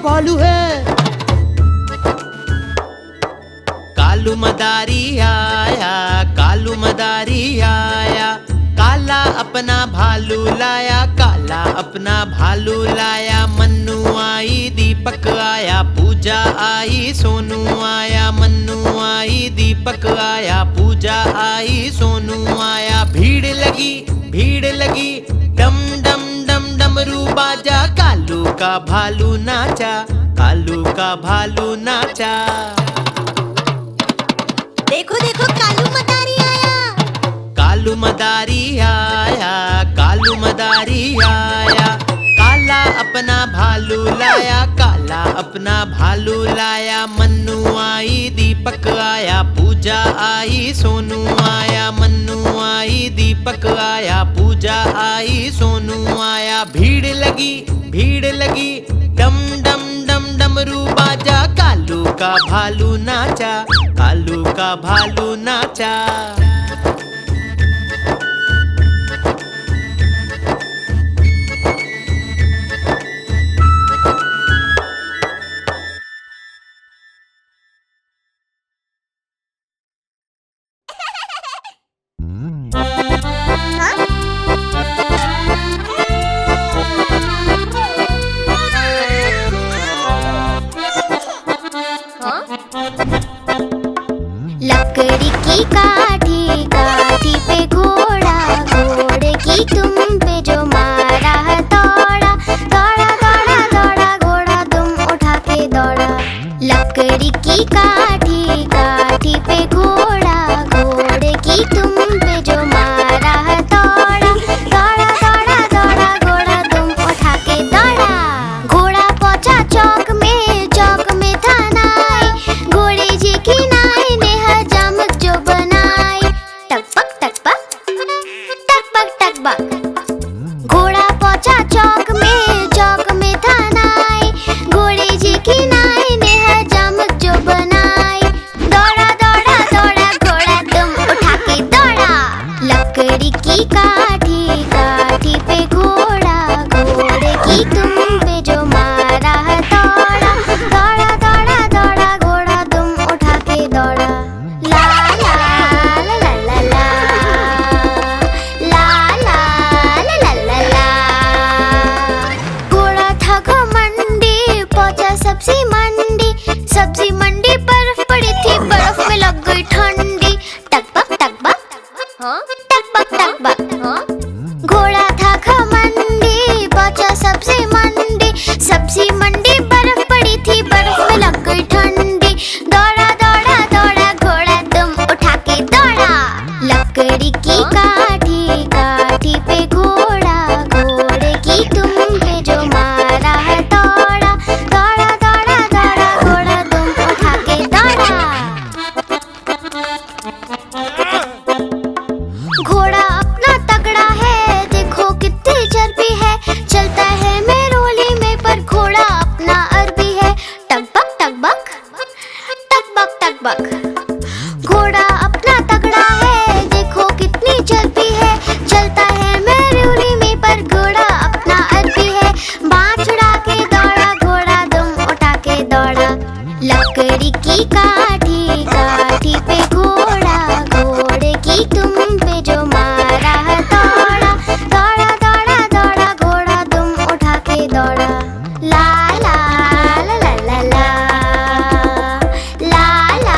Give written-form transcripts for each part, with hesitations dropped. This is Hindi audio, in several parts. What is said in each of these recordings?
भालू है। कालू मदारी आया, कालू मदारी आया, काला अपना भालू लाया, काला अपना भालू लाया। मन्नू आई, दीपक आया, पूजा आई, सोनू आया। मन्नू आई, दीपक आया, पूजा आई, सोनू आया। भीड़ लगी, डम डम डम डमरू बाजा। कालू का भालू नाचा, कालू का भालू नाचा। देखो देखो कालू मदारी आया, कालू मदारी आया, कालू मदारी आया। काला अपना भालू लाया, काला अपना भालू लाया। मन्नू आई, दीपक आया, पूजा आई, सोनू आया। मन्नू आई, दीपक आया, पूजा आई, सोनू आया। भीड़ लगी, डम डम डम डमरू बाजा। कालू का भालू नाचा, कालू का भालू नाचा। लकड़ी की काठी, काठी पे घोड़ा, घोड़े की तुम पे जो मारा है दौड़ा, दौड़ा दौड़ा दौड़ा घोड़ा तुम उठा के दौड़ा। लकड़ी की काठी, काठी पे घोड़ा, घोड़े की तुम पे जो मारा है दौड़ा, दौड़ा दौड़ा दौड़ा घोड़ा तुम उठा के दौड़ा। घोड़ा पहुंचा चौक में था नाई, घोड़े जी की नाई ने हजामत जो बनाई। टकबक टकबक टकबक टकबक। घोड़ा पहुंचा चौक में था नाई, घोड़े जी की नाई ने हजामत जो बनाई। दौड़ा दौड़ा दौड़ा घोड़ा तुम उठा के दौड़ा। लकड़ी की काठी, काठी पे घोड़ा, घोड़े की तुम पे जो मारा है दौड़ा, दौड़ा दौड़ा दौड़ा घोड़ा तुम उठा के दौड़ा। ला ला ला ला ला ला, ला ला ला ला ला। घोड़ा था घमंडी, पहुंचा सब्जी मंडी, सब्जी मंडी बर्फ पड़ी थी, बर्फ में लग गई ठंडी। टकबक टकबक, हाँ टकबक टकबक, हाँ। घोड़ा था घमंडी, पहुंचा सब्जी मंडी, सब्जी मंडी बर्फ पड़ी थी, बर्फ में लग गई ठंडी। दौड़ा दौड़ा दौड़ा घोड़ा तुम उठा के दौड़ा। लकड़ी की काठी, काठी पे घोड़ा, घोड़े की तुम पे जो मारा है दौड़ा, दौड़ा दौड़ा दौड़ा घोड़ा तुम उठा के दौड़ा। घोड़ा अपना तगड़ा है, देखो कितनी चर्बी है, चलता है मेरोली में पर घोड़ा अपना अरबी है। टकबक टकबक टकबक टकबक। घोड़ा अपना तगड़ा है, देखो कितनी चर्बी है, चलता है मेरोली में पर घोड़ा अपना अरबी है। बाँह छुड़ा के दौड़ा घोड़ा तुम उठा के दौड़ा। लकड़ी की काठी, काठी पे घोड़ा, घोड़े की तुम पे जो मारा है दौड़ा, दौड़ा दौड़ा दौड़ा घोड़ा तुम उठा के दौड़ा। ला ला ला ला ला ला, ला ला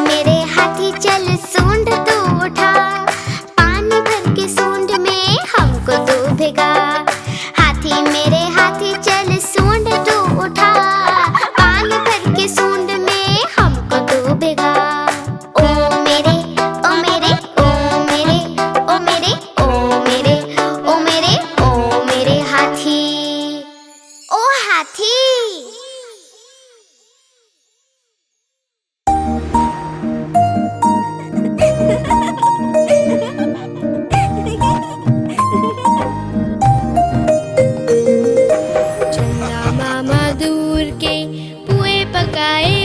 मेरे हाथी चल सूंड तू उठा, पानी भर के सूंड में हमको तू भिगा। हाथी मेरे हाथी चल सूंड तू उठा, पानी भर के सूंड में हमको तू भिगा। ओ मेरे ओ मेरे ओ मेरे ओ मेरे ओ मेरे ओ मेरे ओ मेरे हाथी, ओ हाथी। चंदा मामा दूर के पुए पकाए